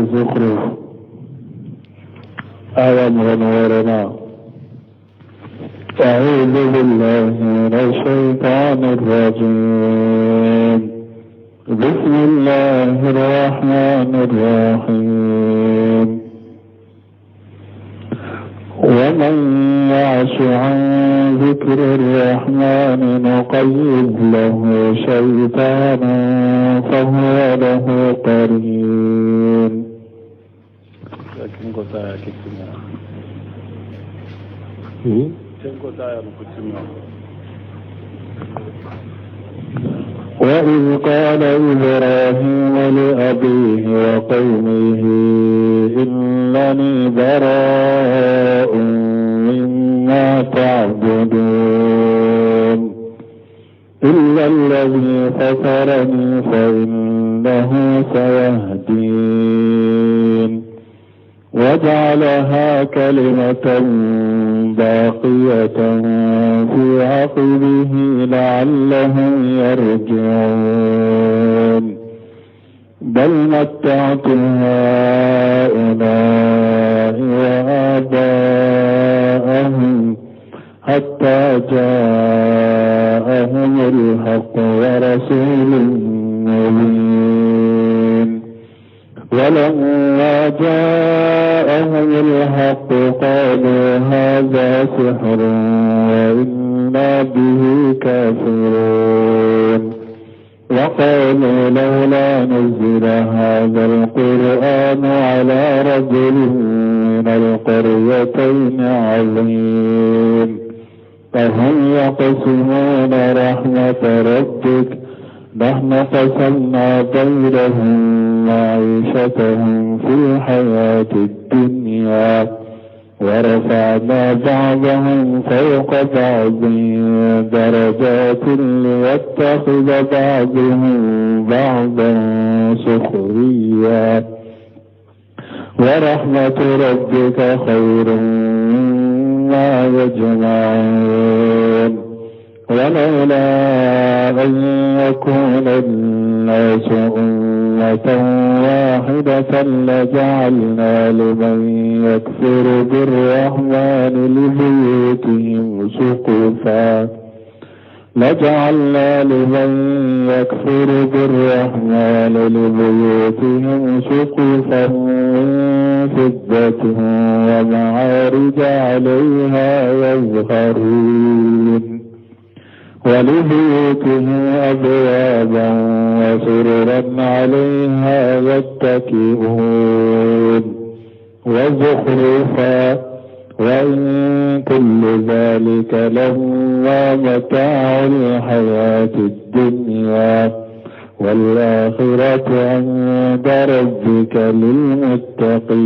الزخرف آية غنورنا. أعوذ بالله من الشيطان الرجيم. بسم الله الرحمن الرحيم. ومن يعش عن ذكر الرحمن نقيض له شيطانا فهو له قرين. وإذ قال إبراهيم لأبيه وقومه إنني براء مما تعبدون إلا الذي فطرني فإنه سيهدين وجعلها كلمة باقية في عقبه لعلهم يرجعون بل متعت هؤلاء وآباءهم حتى جاءهم الحق ورسول مبين ولما جاءهم الحق قالوا هذا سحر وإنا به كافرون وقالوا لولا نزل هذا القرآن على رجل من القريتين عظيم أهم يقسمون رحمة ربك نحن قسمنا بينهم معيشتهم في الحياة الدنيا ورفعنا بعضهم فوق بعض درجات ليتخذ بعضهم بعضا سخريا ورحمة ربك خير مما يجمعون ولولا أن يكون الناس أمة واحدة لجعلنا لمن يكفر بالرحمن لبيوتهم سقفا من فضة ومعارج عليها يظهرون ولبيوتهم أبوابا وسررا عليها يتكئون وزخرفا وإن كل ذلك لما متاع الحياة الدنيا والآخرة عند ربك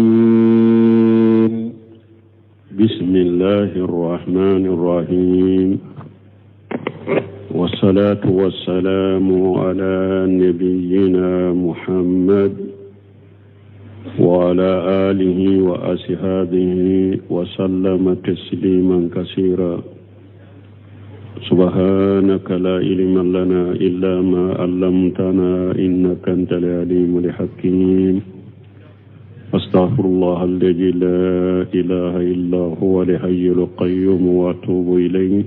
للمتقين. بسم الله الرحمن الرحيم والصلاة والسلام على نبينا محمد وعلى آله وأصحابه وسلم تسليما كثيرا. سبحانك لا علم لنا إلا ما علمتنا إنك أنت العليم الحكيم. أستغفر الله الذي لا إله إلا هو الحي القيوم وأتوب إليه.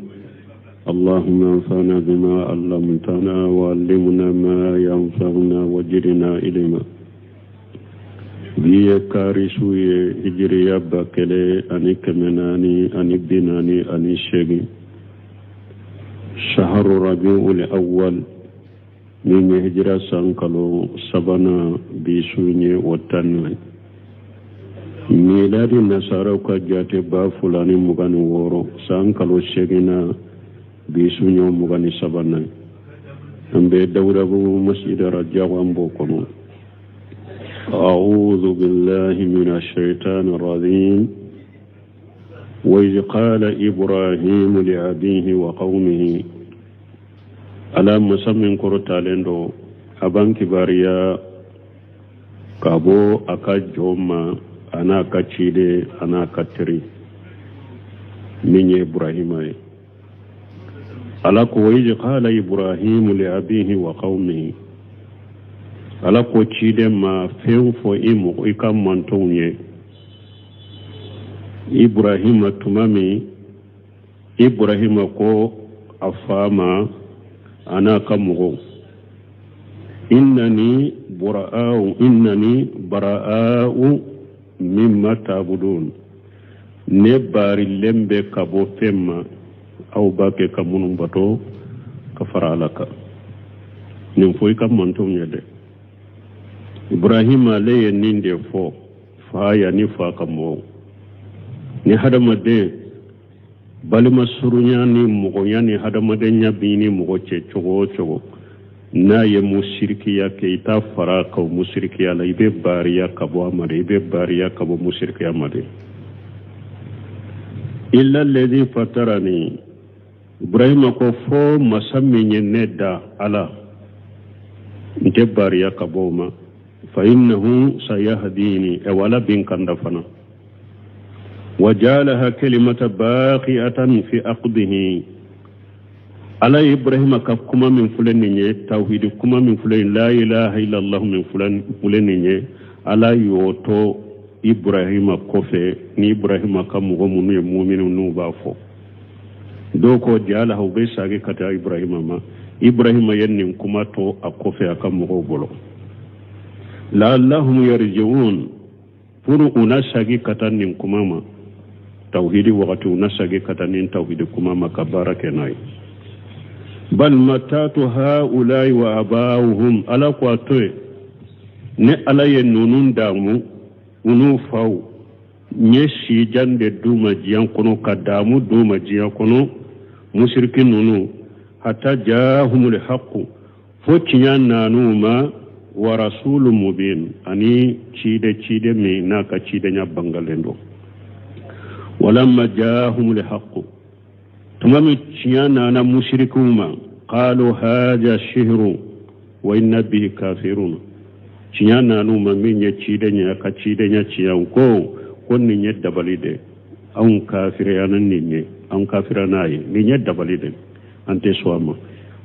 اللهم انفعنا بما علمتنا وعلمنا ما ينفعنا وزدنا علما. biye karisu ye hijriya bakele ani kemenani ani binani ani shegi shahru rabiul awwal min hijra sankalo sabana bisunye watanwe miladi nasara ka jate ba fulani mugani woro sankalo shegina bisunyo mugani sabana ambe dawrabu masjid rajawa mbokono. أعوذ بالله من الشيطان الرجيم. وإذ قال إبراهيم لأبيه وقومه ألا مسمين كرتالندو أبان كباريا كابو أكاجوما أنا كتشيدي أنا كتري من إبراهيم ألا وإذ قال إبراهيم لأبيه وقومه ala ko cide ma few fo imu ikam mantonye Ibrahima tumami Ibrahima ko afama ana kamugo innani bara'u mimma ta'budun ne bari lembe kabo femma aw bake kamunum bato kafara alaka nim foy kam mantum yede Ibrahima leye ninde fo faaya ni fa kamo ni hadamade balima surunya ni mugonya ni hadamade nyabini mugoche chogo na ye musirikiya ke ita fara ka musirikiya la ibe bariya kabo amade ibe bariya kabo musirikiya amade illa alladhi fatarani Ibrahima ko fo masamminye nedda ala nte bariya kabo ma fa innahu sayahdini e wala bin kandafana وجعلها كلمة باقية في أقده على إبراهيم كما من فلان توحيد كما من فلان لا إله إلا الله من فلان على يوتو إبراهيم كوفي ني إبراهيم كمغمون يمؤمن نوبافو دوكو جعلها بيساقي كتا إبراهيم ما إبراهيم ينم كما تو أكوفي أكمغو لعلهم يرجعون فنو أناساقي كتا نم كما ما توحيد وقت نسجي كتنين توحيد كما مكبارك ناي بل متات هؤلاء وآباؤهم على قواتوي ne ala ye nunun damu unu faw nye sijan de duma jiyan kono ka damu duma jiyan kono mushrikin nunu hatta jahumul haqq fo cinya nanuma wa rasulun mubin ani cide me na ka cide nya bangalendo ولما جاءهم الحق تمام تشيانا انا مشركون قالوا هذا الشهر وإن به كافرون تشيانا نو من يتشيدنيا كتشيدنيا تشيانكو كون ني دباليده ان كافريان ني ان كافراناي ني دباليده انت سوما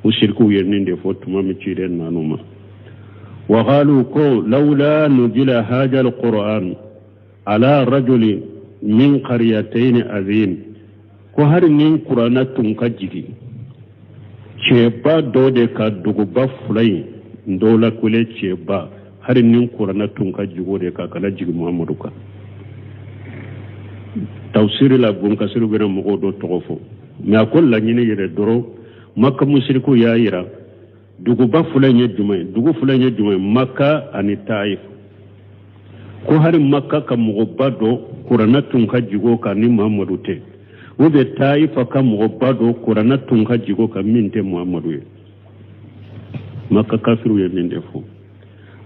مشركو يرنين فو تمام تشيدن نانوما وقالوا كو لولا نزل هذا القرآن على رجل min qaryatayn azim ko har nin qur'ana tun kajigi cheba dode ka dugu ba fulai ndola kule cheba har nin qur'ana tun kajigo de ka kala jigi muhammadu ka tafsir la bun kasiru bena mo do togofo ma ko la nyine yere doro makka mushriku ya yira dugu ba fulai nye jumay makka ani taif ko har makka ka mo bado Qur'ana tun ka jigo ka ni Muhammadu te wo be taifa ka mo bado Qur'ana tun ka jigo ka min te Muhammadu ye maka kafiru ye min defo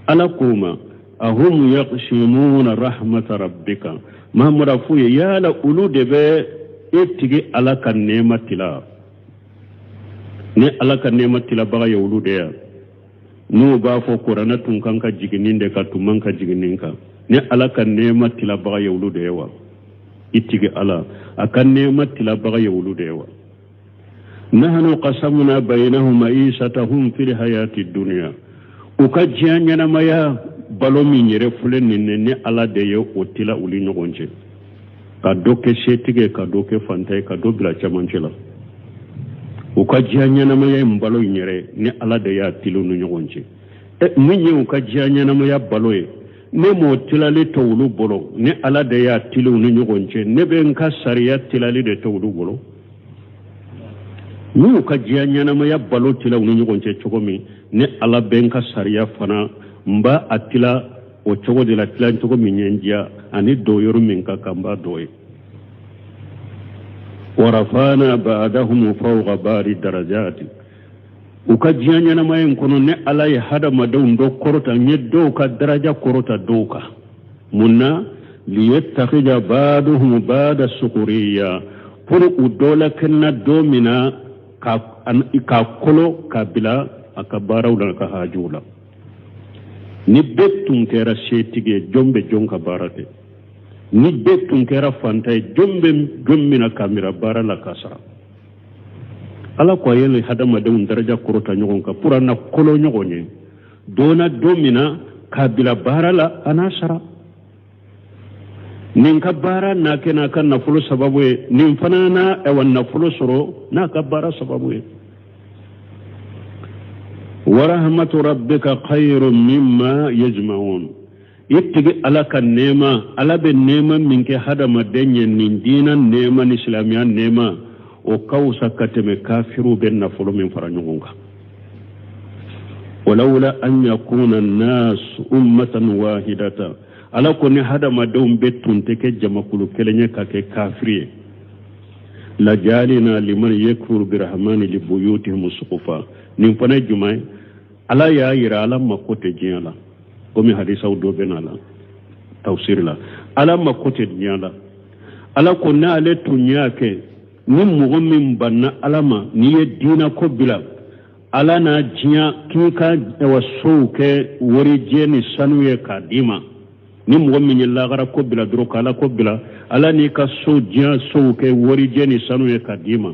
ala kuma ahum yaqshimuna rahmat rabbika Muhammadu fu ya la ulu de be etigi ala kan nematila ne ala kan nematila ba ya ulu de ya no ba fo Qur'ana tun kan ka jigininde ka tuman ka jigininka ne ala kan nema tilabaga yawlu da yawa ittige ala akan nema tilabaga yawlu da yawa nahnu qasamna bainahum ma'ishatahum fil hayati dunya ukajanya na maya balomi nyere fulen ne ala de yo otila uli nyogonje ka doke shetige ka doke fantai ka dobla chamancela ukajanya na maya mbalo nyere ne ala de ya tilu nyogonje munye ukajanya na maya baloye ne mo tilali tawlu bolo ne ala de ya tilu ni nyogonche ne be nka sariya tilali de tawlu bolo nu ka jianya na maya balo tilu ni nyogonche chogomi ne ala be nka sariya fana mba atila o chogo de la tilan chogomi nyenjia ani doyoru minka kamba doye warafana ba'dahum fawqa bari darajati ukajianya na mayen kono ne ala ya hada madau ndo korota nye do ka daraja korota doka munna liyattakhija ba'duhum ba'da sukuriya pour udola kenna domina ka kolo kabila akabara ula ka hajula ni bettun kera shetige jombe jonka barate ni bettun kera fantay jombe gommina kamera bara la kasara ala ko yele hadama de daraja korota nyogon ka pura na kolo nyogonye dona domina kabila barala anasara nin ka bara na kena kan nafulu sababu ye nin fana na ewa nafulu soro na ka bara sababu ye wa rahmatu rabbika khayrun mimma yajma'un ittigi ala ka nema ala be nema min ke hadama denye nin dina nema ni islamiya nema o kawsa kateme kafiru ben nafulu min fara nyunga ولولا أن يكون الناس أمة واحدة ala ko ni hadama dawm bettun te ke jamakulu kelenya ka ke kafiri la jalina liman yakfur birahmani li buyutihim suqufa nim fana jumay ala ya yira ala makote jiala ko mi hadisa do benala tafsir la ala makote jiala ala ko na ale tunya ke nim mu'min banna alama ni ye dina ko bila ala na jiya kika wasuke wori jeni sanuye kadima ni mɔgɔ min ye lagara ko bila dɔrɔn k'ala ko bila ala n'i ka so diɲɛ sow kɛ warijɛ ni sanu ye k'a d'i ma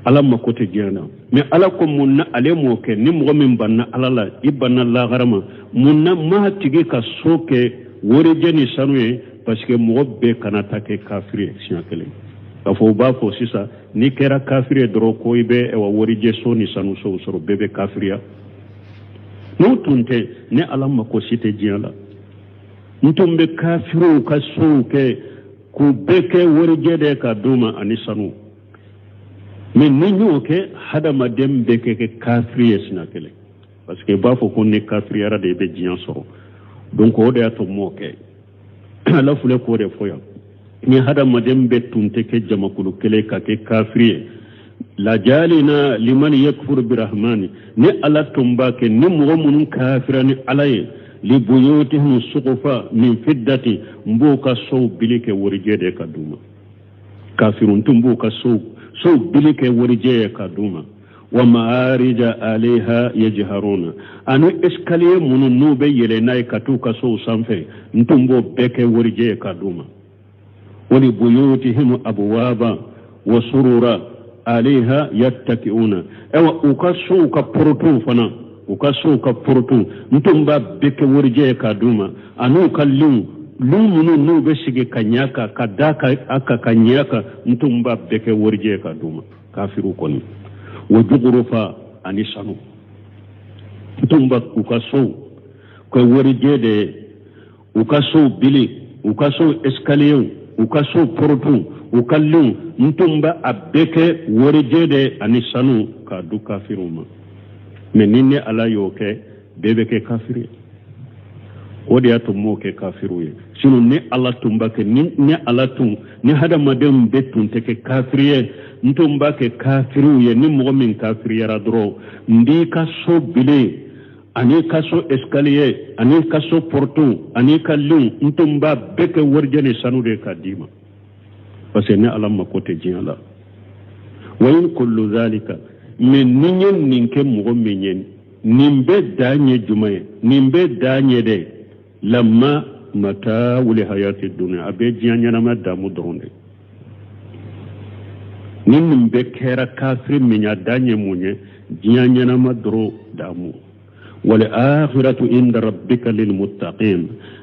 ala mako tɛ diɲɛ na mɛ ala ko mun na ale m'o kɛ ni mɔgɔ min banna ala la i banna lagara ma mun na maa tigi ka so kɛ warijɛ ni sanu ye parce que mɔgɔ bɛɛ kana ta kɛ kafiri ye siɲɛ kelen k'a fɔ u b'a fɔ sisan n'i kɛra kafiri ye dɔrɔn ko i bɛ warijɛ so ni sanu sow sɔrɔ bɛɛ bɛ kafiriya n'o tun tɛ ne ala mako si tɛ diɲɛ la ntum be kafiru ka souke ku beke worjede ka duma ani sanu men ni nyoke hadama dem beke ke kafiri esna kele parce que bafo ko ni kafiri ara de be jian so donc o de ato moke ala fule ko de foya ni hadama dem be tunte ke jamakulu kele ka ke kafiri la jalina liman yakfur birahmani ni ala tumba ke ni mo munun kafirani alaye لبيوتهم سقفا من فدة مبوكا سو بليك ورجيه كدوما كافرون تنبوكا سو بليك ورجيه كدوما ومعارج عليها يجهرون أنو إسكاليه من نوبي يليناي كتوكا سو سانفي نتنبو بك ورجيه كدوما ولبيوتهم أبوابا وسرورا عليها يتكئون ايوا وكسو كبروتو فنا ukaso ka portu ntumba beke worje ka duma anu kallum lumunu no be shige kanyaka kadaka aka kanyaka ntumba beke worje ka duma kafiru koni wajugurufa anisanu ntumba ukaso ko worje de ukaso bili ukaso escalier ukaso portu ukallum ntumba abeke worje de anisanu ka du kafiruma mais ninne ala yoke bebe ke kafiri odi ato mo ke kafiru ye sino ne ala tumba ke ne ala tum ne hada madem betun te ke kafiri ntumba ke kafiru ye ni mo min kafiri ra dro ndi ka so bile ani ka so escalier ani ka so portu ani ka lun ntumba beke warjane sanu de kadima parce que ne ala makote jinala wa in kullu zalika men ninyen ninke mugo menyen nimbe danye jumaye nimbe danye de lamma mata wuli hayati dunya abe jianya na madamu dronde nimbe kera kafir minya danye munye jianya na madro damu wal akhiratu inda rabbika lil muttaqin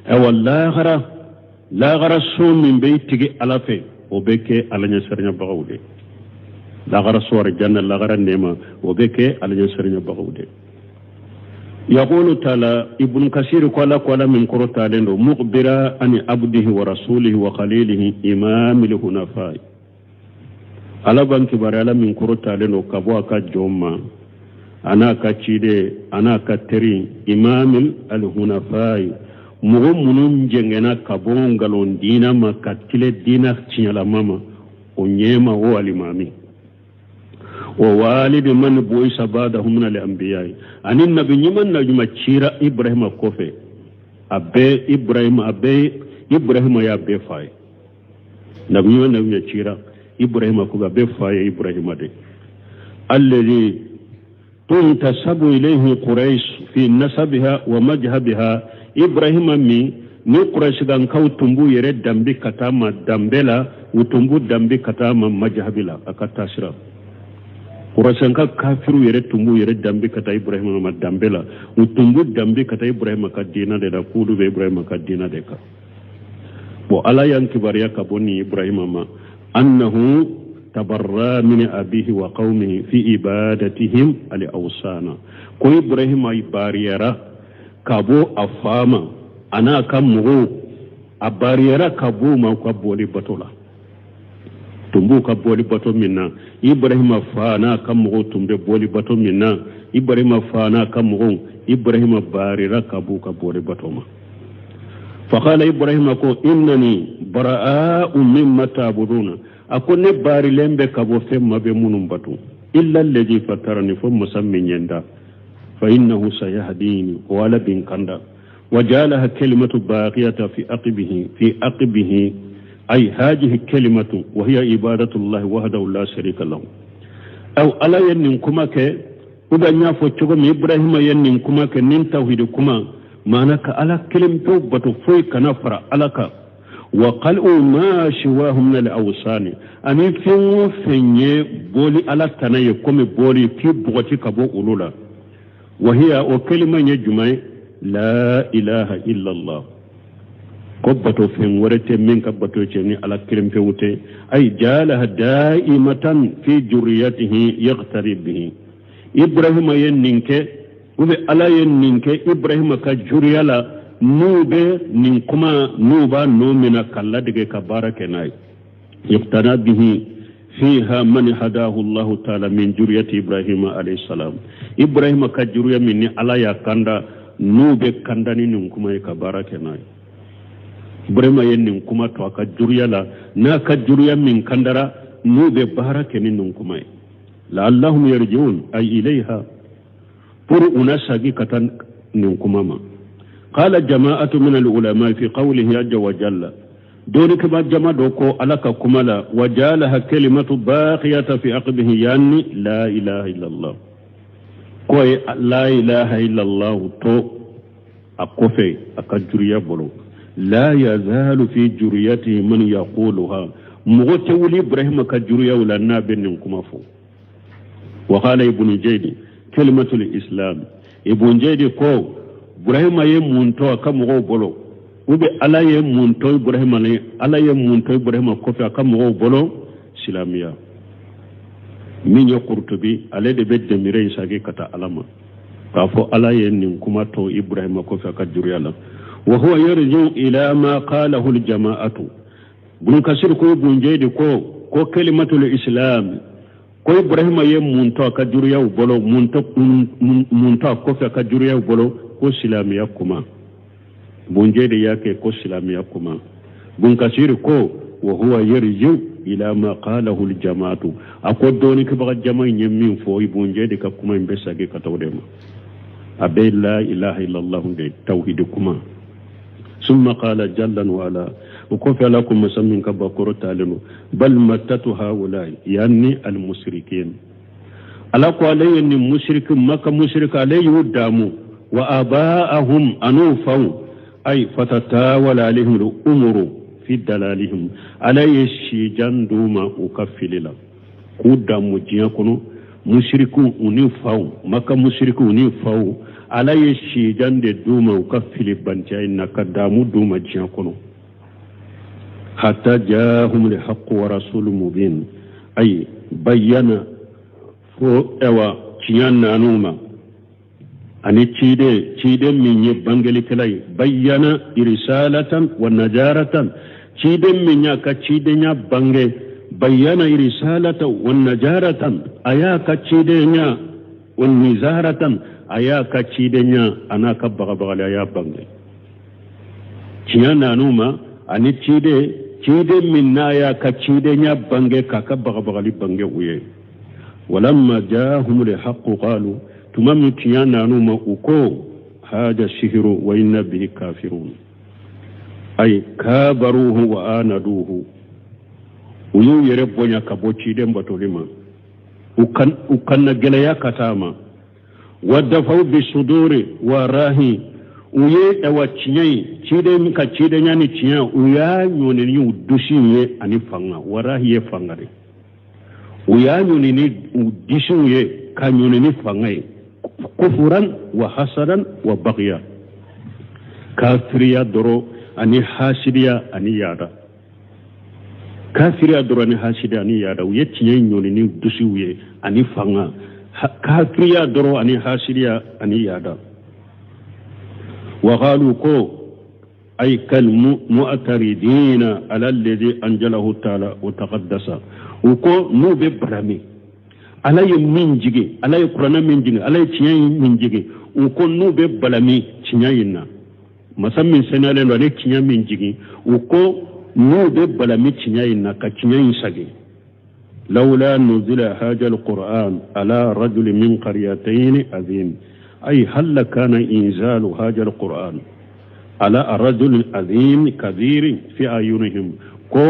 aw al akhirah sum be tigi alafe obeke alanya sernya bagawde لغر صور الجنة لغر النعمة وبك على جسرنا بغودة يقول تعالى ابن كثير قال من قرطة لنه مقبرا عن عبده ورسوله وخليله إمام الهنفاء على بنك بريالا من قرطة لنه كبوا كجوما أنا كتشيدي أنا كتري إمام الهنفاء مغمون جنجنا كبون غلون دينا ما كتل دينا تشيالا ماما ونيما هو الإمامي ووالد من بويس بعدهم من الأنبياء أن النبي من نجم تشيرا إبراهيم كوفي أبي إبراهيم يا أبي فاي نبي من نجم تشيرا إبراهيم كوفي أبي فاي إبراهيم دي الذي تنتسب إليه قريش في نسبها ومذهبها إبراهيم مي ni quraish gan kaw tumbu yere dambi katama dambela utumbu dambi katama majhabila akatashra Kurasanka kafiru yere tumbu yere dambe kata Ibrahim ma dambela utumbu dambe kata Ibrahim ka dina de da kudu be Ibrahim ka dina de ka bo ala yan kibariya ka boni Ibrahim ma annahu tabarra min abihi wa qaumihi fi ibadatihim al awsana ko Ibrahim ay bariyara kabo afama ana kan mugo a bariyara kabo ma ko boli batola tumbu ka boli bato minna Ibrahim faana kan mugo tumbe boli bato minna Ibrahim faana kan mugo Ibrahim barira kabo ka boli bato ma fa qala Ibrahim ko innani bara'u mimma ta'buduna akone bari lembe kabo femma be munum batu illa alladhi fatarani fa musammin yanda fa innahu sayahdini wala bin kanda wajalaha kalimatu baqiyata fi aqibihi أي هذه الكلمة وهي عبادة الله وحده لا شريك له أو ألا ينكما كي وبنيا فوتشوغم إبراهيم ينكما كي نين توحيدكما معناك ألا كلمة بتفوي كنفر ألاك وقالوا ما شواه من الأوثان أني فيني بولي ألا تناي كومي بولي في بغتي كبو أولولا وهي وكلمة يجمع لا إله إلا الله كبتو فين ورته من كبتو تشني على كلمه فوته اي جالها دائمه في جريته يقترب به ابراهيم يننك وبي على يننك ابراهيم كجريالا نوبه نكما نوبا نومنا كلا دغه كبارك ناي يقتنى به فيها من هداه الله تعالى من جرية ابراهيم عليه السلام ابراهيم كجريا من على يا كندا نوبه كنداني نكما كبارك ناي Ibrahim yennin kuma to aka juriya la na ka juriya min kandara nu be barake nin kuma la allahum yarjiun ay ilayha pour unasagi katan nin kuma ma qala jama'atu min al ulama fi qawlihi azza wa jalla doni ka jama do ko alaka kuma la wajalaha kalimatu baqiyata fi aqbihi yani la ilaha illa allah ko la ilaha illa allah to akofe aka juriya bolo لا يزال في جريته من يقولها مغتول إبراهيم كجريا ولا نابن كمافو وقال ابن جيد كلمة الإسلام ابن جيد كو إبراهيم يمونتو كمغو بلو وبي ألا يمونتو إبراهيم ألا يمونتو إبراهيم كوفي كمغو بلو سلامية من يقرطبي على دبت دميري ساقي كتا ألما كافو ألا ينكماتو إبراهيم كوفي كجريا لا وهو يرجع إلى ما قاله الجماعة بن كثير كو بن جيد كو كلمة الإسلام كو إبراهيم يمونتو كجريا وبلو مونتو كوفي كجريا وبلو كو سلامية كما بن جيد ياكي كو سلامية كما بن كثير كو وهو يرجع إلى ما قاله الجماعة أكو دوني كبغا جماعة يمين فو بن جيد كما ينبساقي كتوريما أبي لا إله إلا الله دي توحيد كما ثم قال جل وعلا وكفى لكم مسمين كبكر تعلموا بل متت هؤلاء يعني المشركين ألا قال أن المشرك مكة مشرك عليه داموا وآباءهم أنوفوا أي فتتاول عليهم الأمر في دلالهم علي الشيجان دوما وكفل لا كودا مجيكونو مشركو أنوفوا مكة مشركو أنوفوا ala ye shijan de duma ka filibanca na kadamu duma jiakono hatta jaahum li haqq wa rasul mubin ay bayyana fo ewa ciyanna anuma ani cide min ye bangeli kelay bayyana irsalatan wa najaratan cide min ya ka cide nya bange bayyana irsalatan wa najaratan aya ka cide nya wa nizaratan aya ka cidenya ana ka baga aya bange ciyana numa ani cide minna ya ka cidenya bange ka baga bange uye walamma jaahum li haqq qalu tumam ciyana numa uko hada sihru wa inna bihi kafirun ay kabaruhu wa anaduhu uyu yere bonya ka bo cide mbatolima ukan na gele ya katama ودفعوا بالصدور وراهي uye ewa chinyai chide mika chide nyani chinya uya nyoneni udushi ye ani fanga warahi ye fangare ويانوني ديشوي كانيوني فانغي كفرا وحسدا وبغيا كافريا درو أني حاسديا أني يادا كافريا درو أني حاسديا أني يادا ويتنين يوني ديشوي أني فانغا كافريا درو أني حاسديا أني يادا وقالوا كو أي كالمؤتردين على الذي أنجله تعالى وتقدس وكو نو ببرامي على يمين جيجي على يقرنا من جيجي على يتيان من جيجي وكو نو ببرامي تيانا مثلا من سنة لن ولي تيان من جيجي وكو نو ببرامي تيانا كتيان ساقي لولا نزل هذا القرآن على رجل من قريتين عظيم أي هل كان إنزال هذا القرآن على الرجل العظيم كبير في أعينهم كو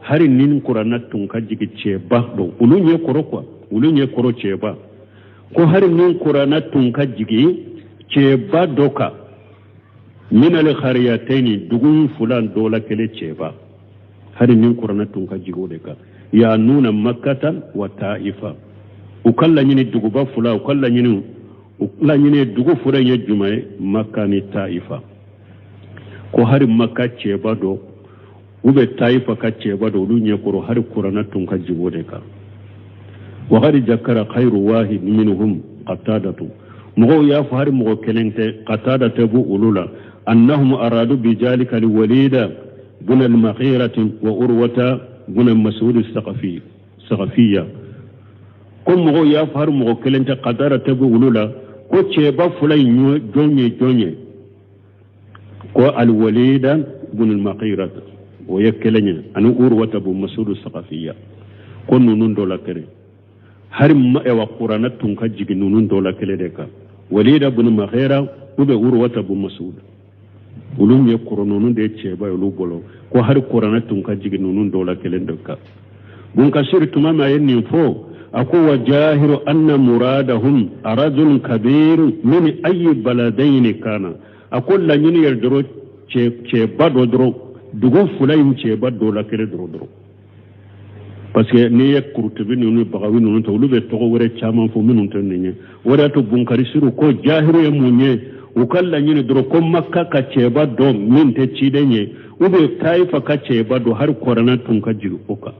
هل نين قرآن تنكجك تشيبا دو ولون يقرأ ولون يقرأ تشيبا كو هل نين قرآن تنكجك تشيبا دوكا من الخريتين دون فلان دولا كلي تشيبا هل نين قرآن تنكجك ودكا يا نون مكة وطائفة وكلا نين دقبا فلا وكلا نين la ñine dugu fura ye jumaye makka ni taifa ko hari makka ceba do ube taifa ka ceba do lu nye koro hari qur'ana tun ka jibode ka wa gari jakara khairu wahid minhum qatadatu mugo ya fa hari mugo kelente qatadatu bu ulula annahum aradu bi jalika li walida bun al maghirati wa urwata bun mas'ud al saqafiyya ko mugo ya fa hari mugo kelente qatadatu bu ulula ko ceba fulay jonye ko alwalida bun almaqirat o yakkelenya anu urwata bu masud saqafiyya ko nunun dola kere har ma e wa qur'ana tun ka jigi nunun dola kele de ka walida bun makhira ube urwata bu masud ulum ye qur'anun de ceba lu bolo ko har qur'ana tun ka jigi nunun dola kele de ka bun ka shirtu mama yenni fo أقوى جاهر أن مرادهم رجل كبير من أي بلدين كان أقول لن يردرو تشيبادو درو دغو فلايم تشيبادو لكري درو درو parce que ne ye kurtubi nunu bagawi nunu to lube to wore chaman fo minun tan ne wora to bunkari siru ko jahiru e munye ukalla nyini dro ko makka ka chebado min te chidenye ube taifa ka chebado har korana tun ka jiru oka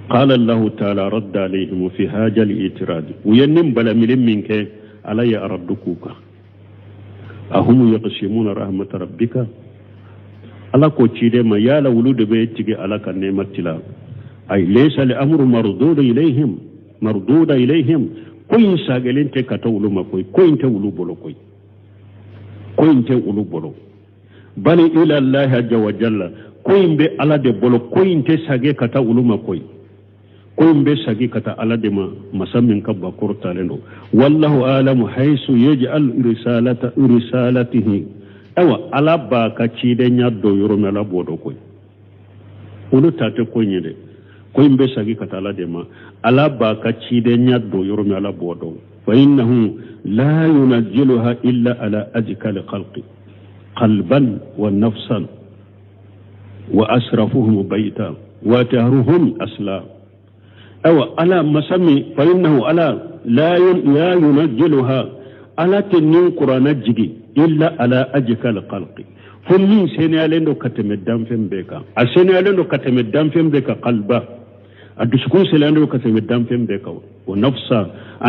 قال الله تعالى رد عليهم في هذا الاعتراض وينم بلا ملم منك علي أردكوك أهم يقسمون رحمة ربك على كوتشيد ما يالا ولود بيتك على كنيمة تلا أي ليس الأمر مردود إليهم كوين ساقلين تكتولو ما كوين تولو بلو كوين تولو بلو بل إلى الله عز وجل كوين بي على دي بلو كوين تساقل كتولو ما كوين بي ساقل كتولو دي ما مسمين كبا كورتالينو والله آلم حيث يجعل رسالته أوا على باكا تشيدي نيادو يروم على بودو كوين ولو تاتي كوين يدي كوين بي ساقل كتولو دي ما على باكا تشيدي نيادو يروم على بودو فإنه لا ينزلها إلا على أزكى الخلق قلبا ونفسا وأسرفهم بيتا وتهرهم أسلا أو على مسمي فإنه على لا ينزلها على تنين قرآن جدي إلا على أزكى الخلق فمن سنالين كتم الدم فين بيكا السنالين كتم الدم فين بيكا قلبا الدسكون سنالين كتم الدم فين بيكا ونفسا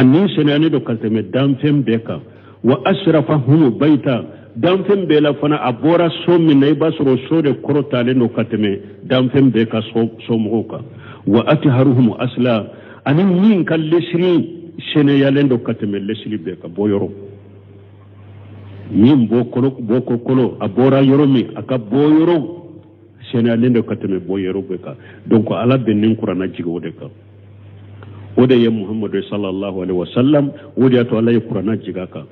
أنين سنالين كتم الدم فين بيكا وأسرفهم بيتا دم فين بيلا فنا أبورا سوم من نيباس رسول كروتالين كتم دم فين بيكا سوموكا وأتهرهم أسلا أنين مين كاللسرين سنالين كتم اللسري بيكا بويرو min boko kolo abora yoromi aka boyoro senalendo kateme boyoro beka donc ala benin qur'ana jigo de ka ode ye muhammad sallallahu alaihi wasallam ode to ala qur'ana jiga ka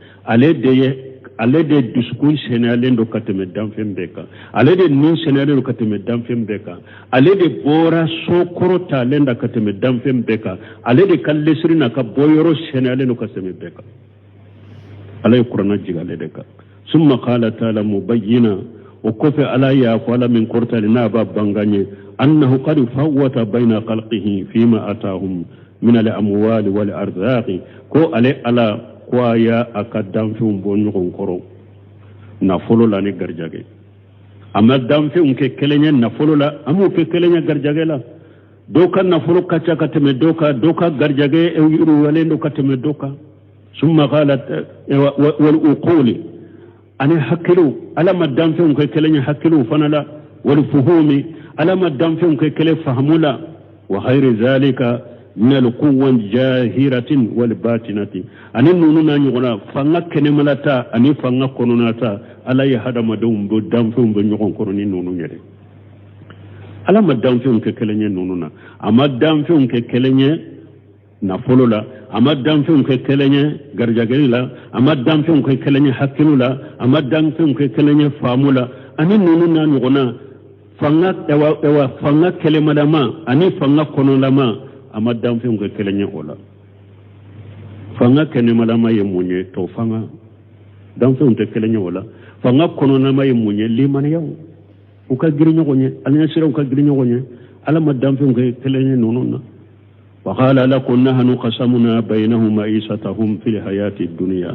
ale de diskun senalendo kateme damfem beka ale de nin senalendo kateme damfem beka ale de bora sokoro talenda kateme damfem beka ale de kallesrina ka boyoro senalendo kateme beka على القرآن جعل لك ثم قال تعالى مبينا وكفى على يا فلا من قرط لنا باب بانغاني أنه قد فوت بين خلقه فيما أتاهم من الأموال والأرزاق كو على كوايا أكدام فيهم بونيون كورو نفولو لا نغرجاغي أما دام فيهم ككلنيا نفولو لا أمو ككلنيا غرجاغي لا دوكا نفولو كاتا كتم دوكا غرجاغي أو يرو ولين دوكا تم دوكا ثم قالت والأقول أنا حكلو ألا ما دام فيهم ككلنيا حكلو فنلا والفهوم ألا ما دام فيهم ككلي فهمولا وغير ذلك من القوة الجاهرة والباطنة أني نوننا نيغنا فانا كنملتا أني فانا كونوناتا ألا يهدى مدوم بدام فيهم بنيغن كوروني نونو نيري ألا ما دام فيهم ككلنيا نوننا أما دام فيهم ككلنيا نفولو لا أما دام فيهم ككلنيا غرجاغي لا أما دام فيهم ككلنيا حكيلو لا أما دام فيهم ككلنيا فامو لا أني نوننا نيغنا فانا كلمة لما أني فانا كونو لما أما دام فيهم كلنيا ولا فانا كلمة لما يموني تو فانا دام فيهم كلنيا ولا فانا كونو لما يموني لمن يو وكا غرينيو غني ألنا سيرا وكا غرينيو غني ألا ما دام فيهم كلنيا نونونا وقال لكم نحن قسمنا بينهم معيشتهم في الحياة الدنيا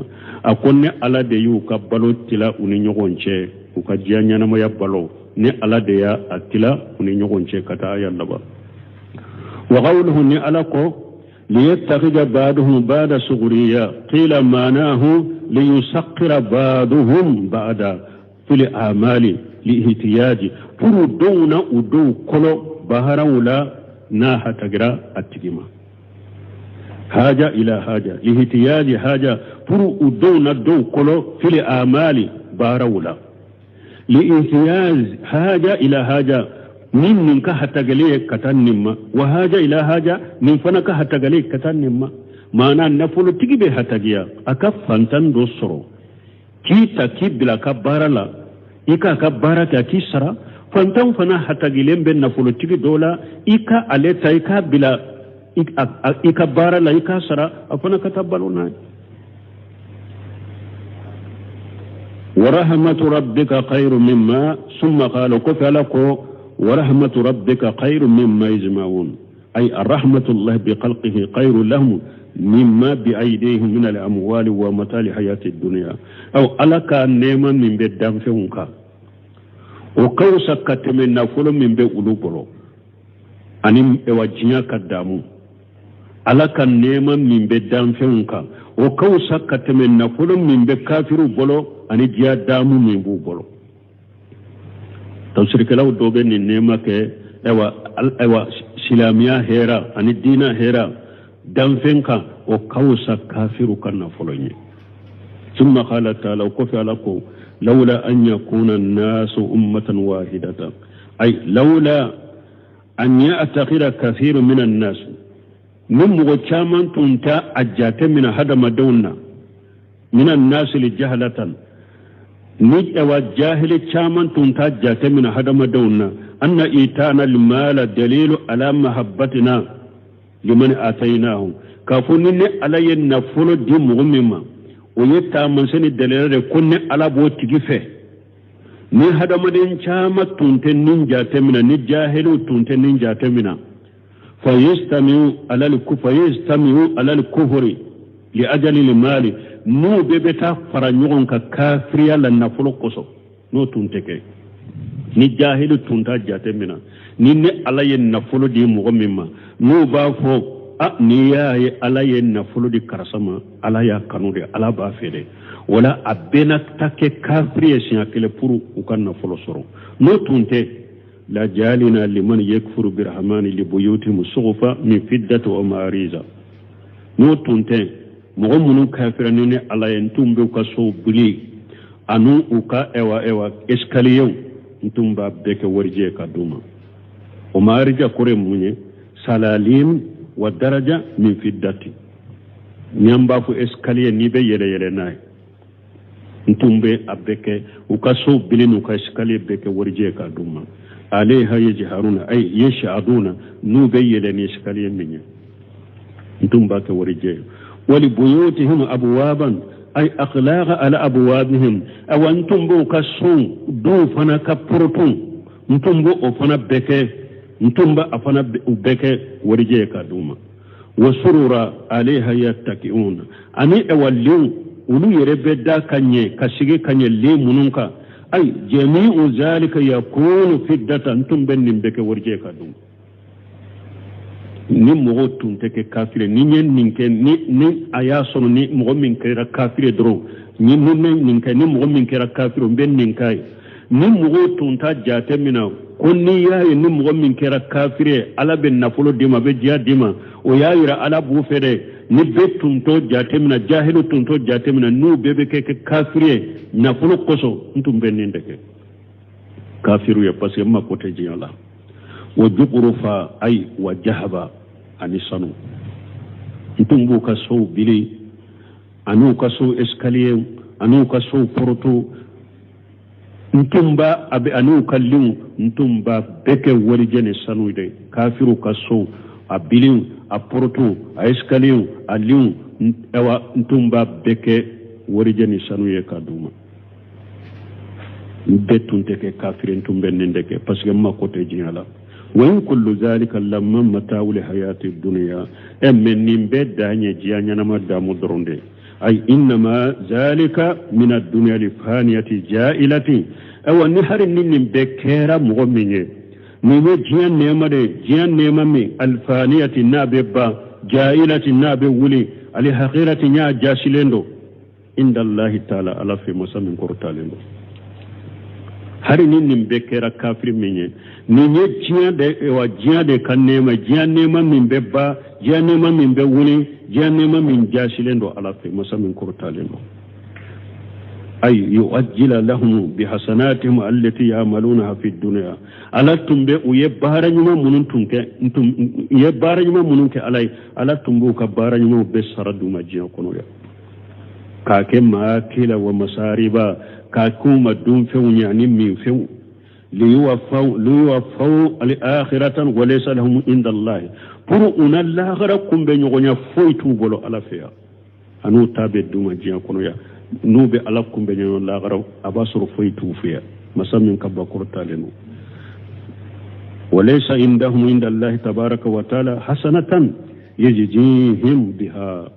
أكون على ديو كبلو تلا ونينيو غنشي وكا جيانيا نما يبالو ni ala de ya atila uni nyogonche kata yalla ba wa qawluhu ni ala ko liyattakhidha ba'duhum ba'da sughriya qila manahu liyusaqqira ba'duhum ba'da fil amali liihtiyaji furu dawna udu kolo baharawla na hatagira atigima haja ila haja liihtiyaji haja furu udawna do kolo fil amali baharawla لإنتياز حاجة إلى حاجة من كهتغلي كتنما وحاجة إلى حاجة من فنك هتغلي كتنما معنى نفول تجيب هتغيا أكفنتن دوسرو كي تكيب بلا كبارلا إكا كبارة كيسرا فانتن فنا هتغلين بين نفول تجي دولا إكا أليتا إكا بلا إكا بارلا إكا سرا أفنا كتبالونا ورحمة ربك خير مما ثم قالوا كفلكو ورحمة ربك خير مما يجمعون أي الرحمة الله بخلقه خير لهم مما بأيديهم من الأموال ومتاع الحياة الدنيا أو ألك نيما من بدام فيهنك وكوسا كتمن نفل من بأولوبرو أنم إواجيا كدامو ألك نيما من بدام فيهنك وكوسا كتمن نفل من بكافر بلو ani diya damu min b'u bolo tafsirkɛlaw dɔw bɛ nin nɛɛma kɛ ɛwa silamiya hɛra ani diina hɛra danfɛn kan o ka wusa kafiru ka nafolo ye summa qala ta'ala o kɔfɛ ala ko lawla an yakuna an-nasu ummatan wahidatan ay lawla an ya'taqida kathirun min an-nas min mɔgɔ caman tun ta a jate mina hadamadenw na min an-nas li jahlatan ni ewa jahili chaman tunta jate min hadama dawna anna itana almala dalilu ala mahabbatina liman atainahu kafuni ne alaye nafolo di mugumima o yetta man sani dalilare kunne ala bo tigife ni hadama den chama tunte nin jate min ni jahilu tunte nin jate min fa yastamiu ala al-kufri li ajali al-mali nu bebeta fara ɲɔgɔn ka kafiriya la nafolo koso n'o tun tɛ kɛ ni jahilu tun t'a jate mina ni ne ala ye nafolo di mɔgɔ min ma n'o b'a fɔ ni y'a ye ala ye nafolo di karisa ma ala y'a kanu de ala b'a fɛ de wala a bɛɛ na ta kɛ kafiri ye siɲɛ kelen pour u ka nafolo sɔrɔ n'o tun tɛ la jalina liman yakfuru birahmani libuyutihim sughfa min fiddati wa ma'ariza n'o tun tɛ mɔgɔ minnu kafirani ni ala ye ntum bɛ ka so bili anu u ka ewa escalier ntum b'a bɛɛ kɛ warijɛ ka d'u ma o ma'arija kore mun ye salalim wa daraja min fiddati n'an b'a fɔ escalier n'i bɛ yɛlɛ n'a ye ntum bɛ a bɛɛ kɛ u ka so bili n'u ka escalier bɛɛ kɛ warijɛ ka d'u ma alayha yajharuna ay yash'aduna n'u bɛ yɛlɛ ni escalier min ye ntum b'a kɛ warijɛ ولبيوتهم أبوابا أي أخلاق على أبوابهم أو أنتم بو كسون دو فنا كبرتون أنتم بو فنا بك ntumba afana ubeke warije ka duma wa surura alaiha yattaqiun ani ewalliu ulu yerebe da kanye kasige kanye le mununka ay jami'u zalika yakunu fiddatan tumben nimbeke warije ka duma ni mogo tun teke kafire ni nyen ninke ni aya sono ni mogo min kera kafire dro ni ninke ni mogo min kera kafire ben ninkai ni mogo tun ta jate mina konni yayi ni mogo min kera kafire ala ben nafulo dima be jiya dima o yayira ala bu fere ni be tun to jate mina jahilu tun to jate mina nu bebe ke kafire nafulo koso ntum ben nindeke kafiru ya pasi ma kote jiyala wa juqrufa ay wa jahaba ani sanu ntumbu ka so bili anu ka so escalier anu ka so porto ntumba abi anu kallim ntumba beke wori jene sanu de kafiru ka so a bilin a porto a escalier a liu ewa ntumba beke wori jene sanu ye kaduma betunte ke kafirin tumben ndeke parce que ma côté jinala وإن كل ذلك لما متاع الحياة الدنيا أمن نبدا دانيا جيانيا نما دامو درونده أي إنما ذلك من الدنيا الفانية جائلة أو نهر نبكيرا مغميني نيجي جيان نيما دي جيان نيما مي الفانية ناببا جائلة ناب ولي الحقيرة نيا جاسلندو عند الله تعالى على في مسامن كورتالندو hari nin bekera kafir minye ninye jiya de kan nema jiya nema min bebba jiya nema min be wuli jiya nema min jasilendo ala fe masamin kurtalendo ay yuajjila lahum bihasanatihim allati ya'malunaha fid dunya ala tumbe uye baranyuma munun tunke ye baranyuma munun ke alai ala tumbu ka baranyuma be saradu majiya kono ya ka ke ma kila wa masariba ka kuma dun fewnya ni min few liyuwaffau al-akhiratan wa laysa lahum inda Allah pour una l'akhira kumbe nyogonya foitu bolo ala feya anu tabe duma jiya kono ya nube ala kumbe nyogo l'akhira abasuru foitu feya masamin kabba kurtalenu wa laysa indahum inda Allah tabaraka wa taala hasanatan yajzihim biha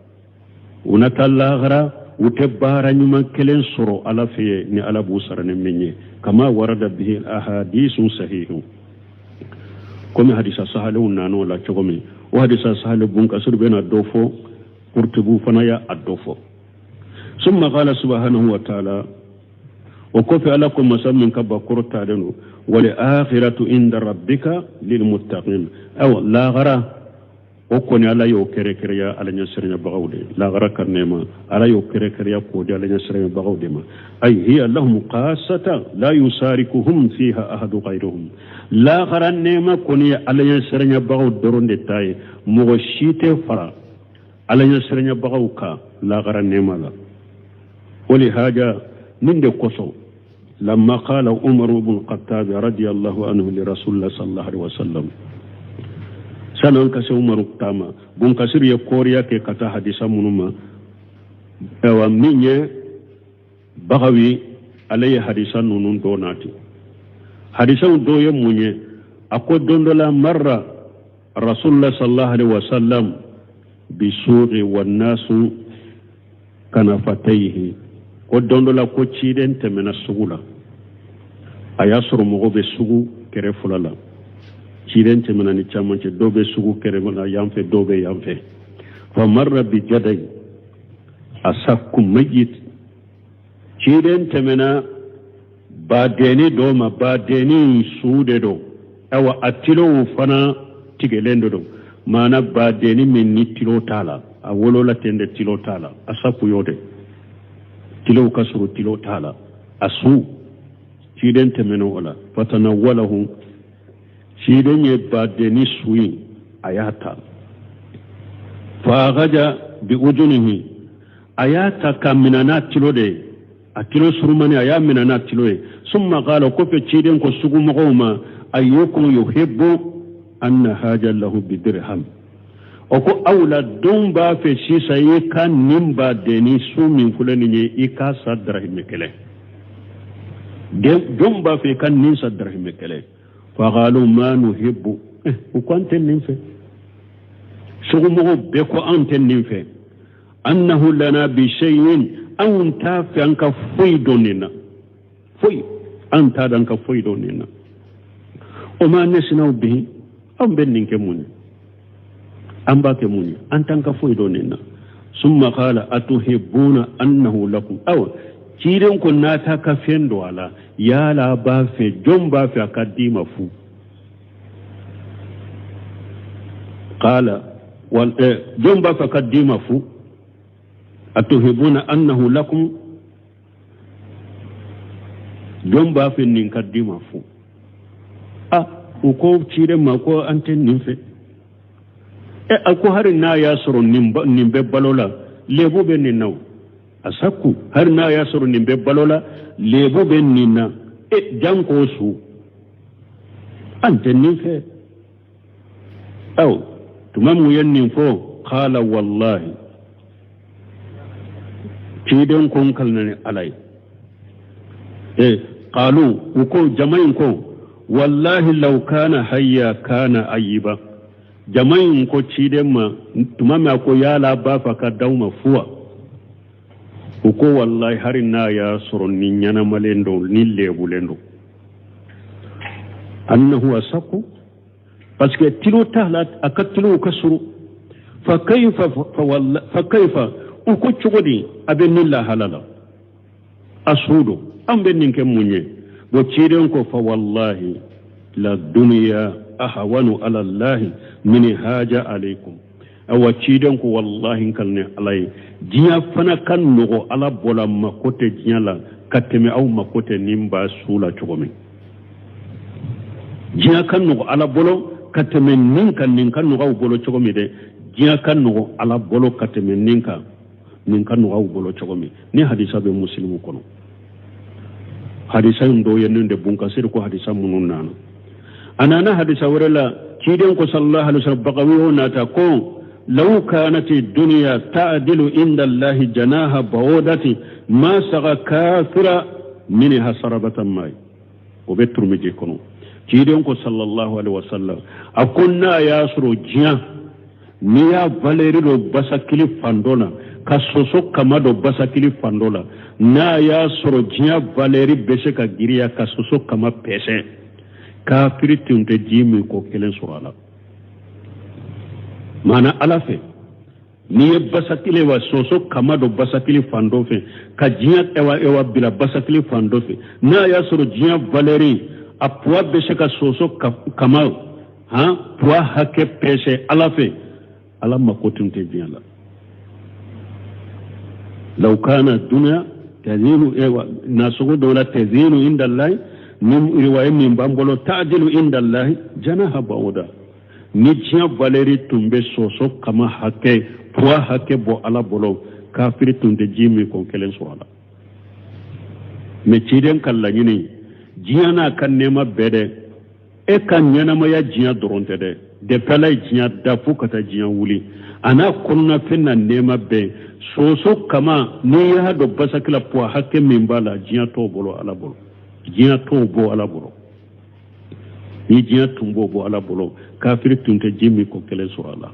una talaghira وتبارا نما كلن سرو على في ني على بوسر نمني كما ورد به الاحاديث صحيح كما حديث صحيح نانو لا تشومي وحديث صحيح بون كسر بين الدوفو قرطبو فنايا الدوفو ثم قال سبحانه وتعالى وكفى لكم مسمن كبا قرطالن والاخره عند ربك للمتقين او لا غرا okoni ala yo kere kere ya ala nyasrenya bagawde la garaka nema ala yo kere kere ya ko ala nyasrenya bagawde ma ay hiya lahum qasata la yusarikuhum fiha ahadu ghayruhum la garan nema koni ala nyasrenya bagawde doronde tay mo shite fara ala nyasrenya bagawka la garan nema la wali haja ninde koso lamma qala umar ibn al-khattab radiyallahu anhu li rasulillah sallallahu alaihi wasallam sanan ka sai umaru tama bun kasir ya koriya ke kata hadisa munuma ewa minye bagawi alayhi hadisan nunun donati hadisan doye munye ako dondola marra rasulullah sallallahu alaihi wasallam bisuqi wan nasu kanafatayhi ko dondola ko ciden temena sugula ayasuru mo be sugu kere fulala ciden temena ni chamanche dobe sugu kere gona yamfe dobe yamfe fa marra bi jaday asakku majid ciden temena ba deni doma ba deni suude do awa atilo fana tigelendo do mana ba deni min ni tilo tala a wolola tende tilo tala asaku yode tilo kasuru tilo tala asu ciden temena wala fatanawalahu ciden ye ba deni suyi ayata fa gaja bi ujunihi ayata kaminana tilo de atilo surumani aya minana tiloe summa qala ko fe ciden ko sugu mogoma ayyukum yuhibbu anna haja lahu bidirham o ko awla dumba fe sisa yi kan nimba deni sumin fulani ni ika sadrahim kele de dumba fe kan nin sadrahim kele fa qalu ma nuhibbu o ko anten nin fe sogomogo be ko anten nin fe annahu lana bi shay'in an ta fi an ka foyi donina foyi an ta dan ka foyi donina o ma nesina bihi an ben nin ke muni an ba ke muni an tan ka foyi donina summa qala atuhibbuna annahu lakum aw ciren ko nata ka fendo ala yala ba fe jomba fe akadima fu qala wal jomba fe akadima fu atuhibbuna annahu lakum jomba fe nin kadima fu uko ciren ma ko anten nin fe ako har na ya soro nimbe balola lebo be ninna asaku har na ya soro nimbe balola lebo be ninna janko su ante ninfe aw tumamu yannin fo qala wallahi kiden kon kalnane alai qalu uko jama'in ko wallahi law kana hayya kana ayiba jama'in ko ciden ma tumama ko yala ba fa ka dauma fuwa ko wallahi harin na ya soro ni nyana malendo ni lebulendo annahu asaku parce que tilo tahlat akatilo kasuru fa kayfa uko chugodi abenilla halala asudo ambe ninke munye bo ciden ko fa wallahi la dunya ahwanu ala allah min haja alaikum awa ciden ko wallahi kalne alai jiya fana kan nogo ala bola makote jiya la kateme aw makote nimba sula chogomi jiya kan nogo ala bolo kateme ninka nogo aw bolo chogomi de jiya kan nogo ala bolo kateme ninka nogo aw bolo chogomi ni hadisa be muslimu kono hadisa ndo yenende bunka sir ko hadisa munun nana anana hadisa warala ciden ko sallallahu alaihi wasallam baqawi nata ko law kanat ad-dunya ta'dilu inda Allah janaha bawdati ma saga kafira minha sarabatan mai o betru meje kono ciden ko sallallahu alaihi wasallam akunna yasru jiya niya valeri do basakili fandona kasoso kamado basakili fandola na yasru jiya valeri bese ka giriya kasoso kama pese kafiri tunte jimi ko kelen surala mana alafe ni basakile wa soso kamado basakile fandofe ka jiya ewa bila basakile fandofe na ya soro jiya valeri apwa beshaka soso kamal ha pwa hake pese alafe ala makotunte jiya la law kana dunya tazinu ewa nasugo dola tazinu inda Allah nim riwaya min bambolo ta'dilu inda Allah janaha bawda ni jiya valeri tumbe soso kama hake pwa hake bo ala bolo kafiri tunde jimi ko kelen swala me ciden kala nyini jiya na kan nema bede e kan nyana ma ya jiya doronte de pala jiya da fukata jiya wuli ana kunna finna nema be soso kama ni ya do basakila pwa hake min bala jiya to bolo ala bolo jiya to bo ala bolo ni jiya tumbo bo ala bolo kafiri tunte jimi ko kelen swala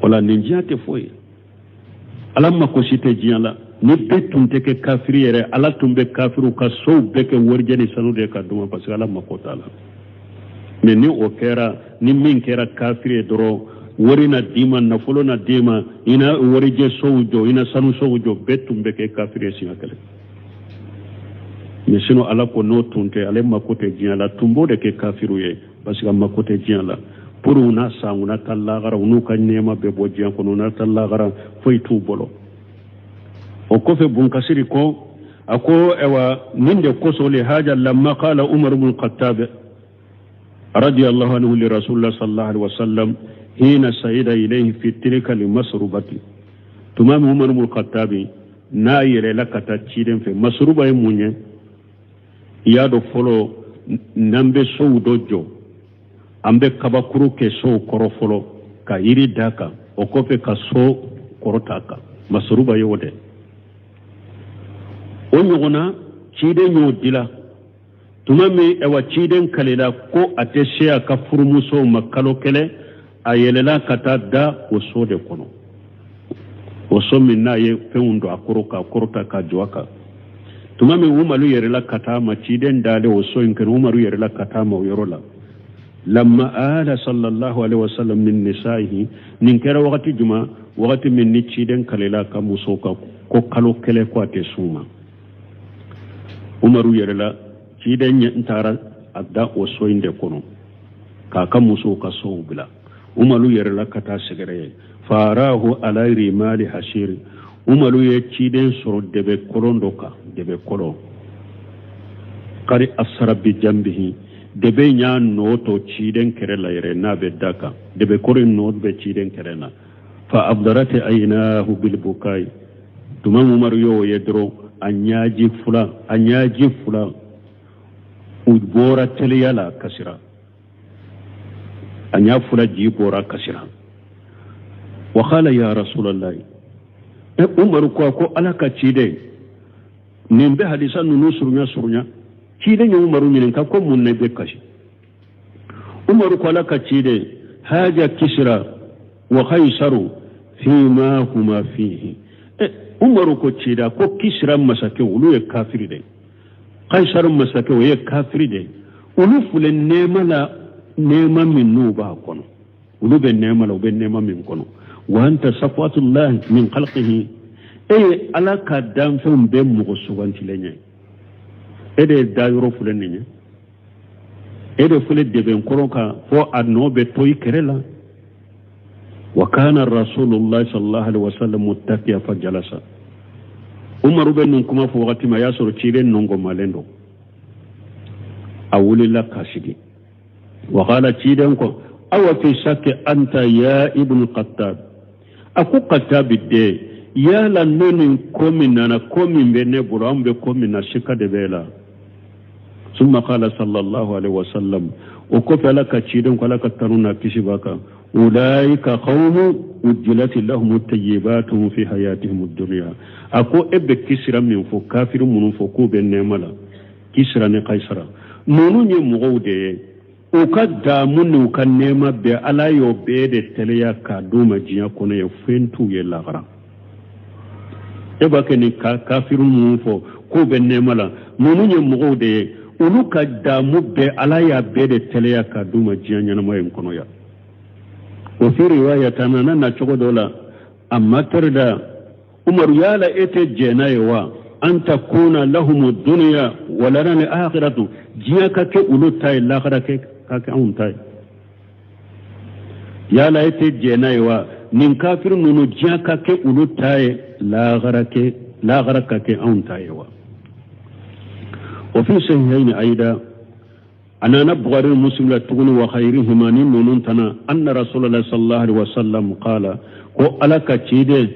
wala ninjia te foye ala mako site jiala ni betum te ke kafiri yere ala tumbe kafiru ka so beke worjeni sanude ka duma parce que ala mako tala mais ni o kera ni min kera kafiri doro wori na dima na folo na dima ina wori je sowjo ina sanu sowjo betum beke kafiri sinakale mais sino ala ko no tunte ale mako te jiala tumbo de ke kafiru ye parce que mako te jiala pour una sanguna tallagara unu kan nema be bojian ko na tallagara foi tu bolo o ko fe bun kasiri ko ako ewa ninde ko sole haja lamma qala umar ibn al-khattab radiyallahu anhu li rasulullah sallallahu alaihi wasallam hina sayida ilayhi fi tilka limasrubati tumam umar ibn al-khattab na yele lakata ciden fe masruba e munye yado folo nambe so dojo ambe kabakuru ke so korofolo ka iri daka okope ka so korotaka masuruba yode onyogona chide nyo dila tumami ewa ciden kalela ko ateshe ka furmuso makalo kele ayelela kata da oso de kono oso minna ye feundo akorota ka joaka tumami umaru yerela kata ma ciden dale oso inken umaru yerela kata ma yorola lamma ala sallallahu alaihi wasallam min nisaihi nin kera wakati juma wakati min ni ciden kalela ka muso ka ko kalo kele ko ate suma umaru yerela ciden ntara adda oso inde kono ka muso ka so bila umaru yerela kata segere farahu ala rimali hashir umaru ye ciden soro debe kolondoka debe kolo kari asra bi jambihi debe nya noto ciden kerela yere na be daka debe korin not be ciden kerena fa abdarati aynahu bil bukai tumam umaru yo yedro anyaji fula ubora teliyala kasira anya fula jibora kasira wa qala ya rasulullah umaru ko alaka cide nimbe hadisan nunu surunya cide nyu umaru nyinen ka ko mun ne be kashi umaru ko alaka cide haja kisra wa khaysaru fima huma fihi umaru ko cida ko kisra masake ulu ye kafiri de kaisar masake ye kafiri de ulu fulen nema min nuba kono ulu be nema min kono wa anta safwatullah min khalqihi alaka dam fum be mugo suganti lenye ede dayro fulen nenye ede fule de ben koronka fo adno be toy kerela wa kana rasulullah sallallahu alaihi wasallam muttaqiya fa jalasa umaru ben kuma fo wakati ma yasoro ciren nongo malendo awulila kashigi wa qala ciren ko awa fi shakki anta ya ibn qattab aku qattab de ya la nonin komin bene buru ambe komin na shika de bela summa qala sallallahu alaihi wasallam o ko fala ka ciren ko la ka taruna kishibaka ulaika qaumu ujjilat lahum at-tayyibat fi hayatihim ad-dunya ako ebe kisra min fo kafiru munun fo ko ben nemala kisra ne kaisara nonu nye mugode o ka damun ka nema be ala yo be de teleya ka duma jiya kono ye fentu ye lagara e ba ke ni kafiru munun fo ko ben nemala nonu nye mugode ulu ka damu be ala ya be de teleya ka duma jiya nyana mayen kono ya o fi riwaya tanana na chogodola amma tarda umar yala ete jenayewa an takuna lahum ad-dunya wa lana al-akhiratu jiya kake ulutai lakhira kake auntai yala ete jenayewa nin kafir nunu jiya kake ulutai lakhira kake auntai wa وفي سهيين أيضا أنا نبغر المسلم لتغني وخيرهما ننون تنا أن رسول الله صلى الله عليه وسلم قال ko alaka cide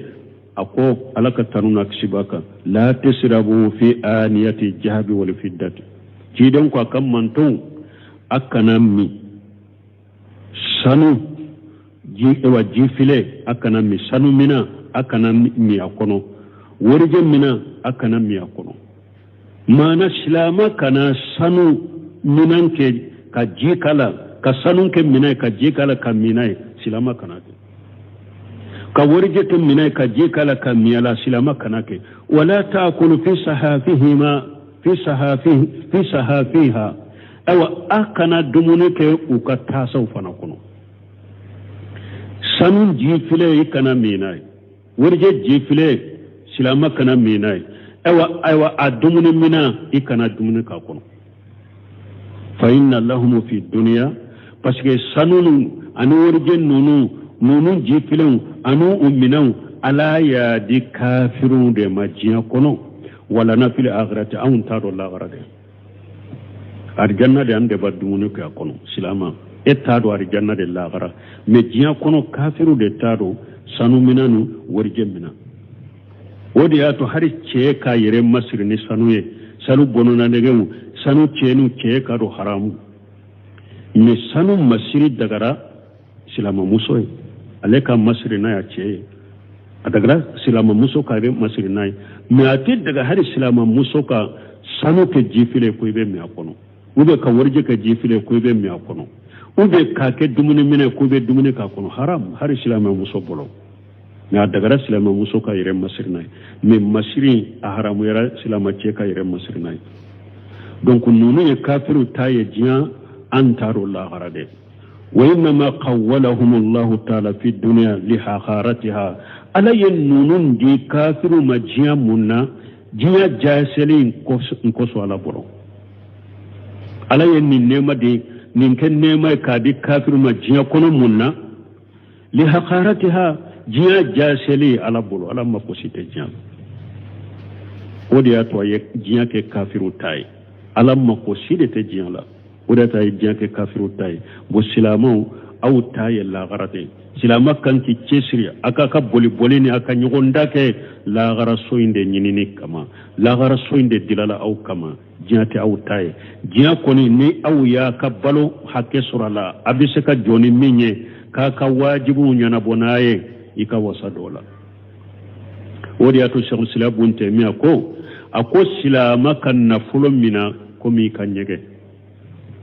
ako alaka tanuna kishibaka la tasrabu fi aniyati jahabi wal fiddati ciden ko kan manto akanammi sanu ji ewa jifile akanammi sanu mina akanammi akono worje mina akanammi akono mana silama kana sanu minan ke ka jikala ka sanun ke minai ka jikala ka minai silama kana ka warjatu minai ka jikala ka miyala silama kana ke wala taakulu fi sahafiha awa akana dumuni ke uka tasau fana kono sanun jifile kana minai warje jifile silama kana minai awa adumuni mina ikana dumuni ka kono fa inna lahum fi dunya parce que sanunu anu warje nunu jifilun anu umminau ala ya di kafirun de majiya kono wala na fil akhirati an taro la garade arjanna de ande badumuni ka kono silama etado arjanna de la gara me jiya kono kafiru de tado sanu minanu warje mina wodi ya to hari ce ka yire masir ni sanuye sanu bonona negemu sanu cenu ce ka do haramu me sanu masiri dagara silama musoy aleka masiri na ya ce adagara silama muso ka re masiri na me ati daga hari silama muso ka sanu ke jifile ko ibe me akono ube ka warje ka jifile ko be mi akono ube ka ke dumuni mine ko be dumuni ka kono haram har islama muso bolo na daga islama muso ka yire masirnai me masiri a haramu yara islama ce ka yire masirnai donc nunu ye kafiru taye jiya an taro la harade wa inna ma qawwalahum Allah ta'ala fi dunya li hakharatiha ala nunun di kafiru majiya munna jiya jaselin ko so ala bolo ala nin nema de nin ken nema ka di kafiru majiya kono munna li hakharatiha jiya jaseli ala bolo ala makosite jiya odi atwa ye jiya ke kafiru taye ala makosite te jiya la odi ta ye jiya ke kafiru taye bo silamo aw taye la garate silama kanti cesiri aka ka boli ni aka nyogonda ke la gara soinde nyinini kama la gara soinde dilala aw kama jiate aw taye jiya koni ni aw ya ka balo hakke surala abise ka joni minye ka wajibu nyana bonaye ika wasa dola wodi ato shekhu sila bunte mi ako silama kan na fulo mina komi kan nyege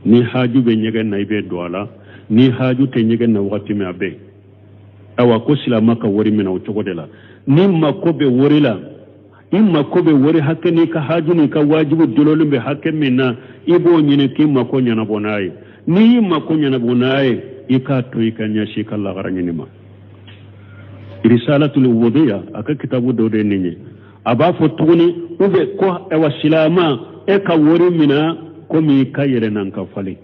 ni haju be nyege na ibe doala ni haju te nyege na wakati me abe awa ko silama ka wori mina o chogodela ni makobe wori la imma kobe wori hakke ni ka haju ni ka wajibu dololu be hakke mina ibo nyine ki mako nyana bonaye ni mako nyana bonaye ika to ikanya shikalla garanyini ma risalatul wudiya aka kitabu dode ninye aba fotuni ube ko ewa silama e ka wori mina ko mi kayere nan ka fali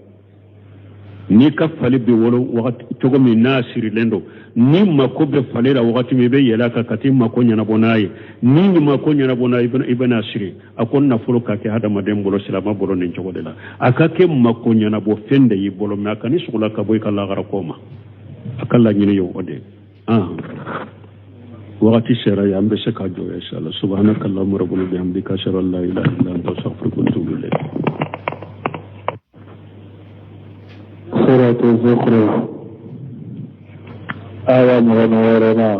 ni ka fali be wolo wakati togo mi nasiri lendo ni makobe falera wakati mi be yela ka kati makonya na bonaye ni makonya na bonaye ibn asiri akon na folo ka ke hada madem bolo silama bolo nin jogo de la aka ke makonya na bo fende yi bolo ma kan sugula ka boy kala gara koma akalla nyine yo ode وقتي سيرا يا أمبي سكاجو يا شاء الله سبحانك اللهم ربنا بحمدك أشهد أن لا إله إلا أنت أستغفرك وأتوب إليك. سورة الزخرف آية مغنورنا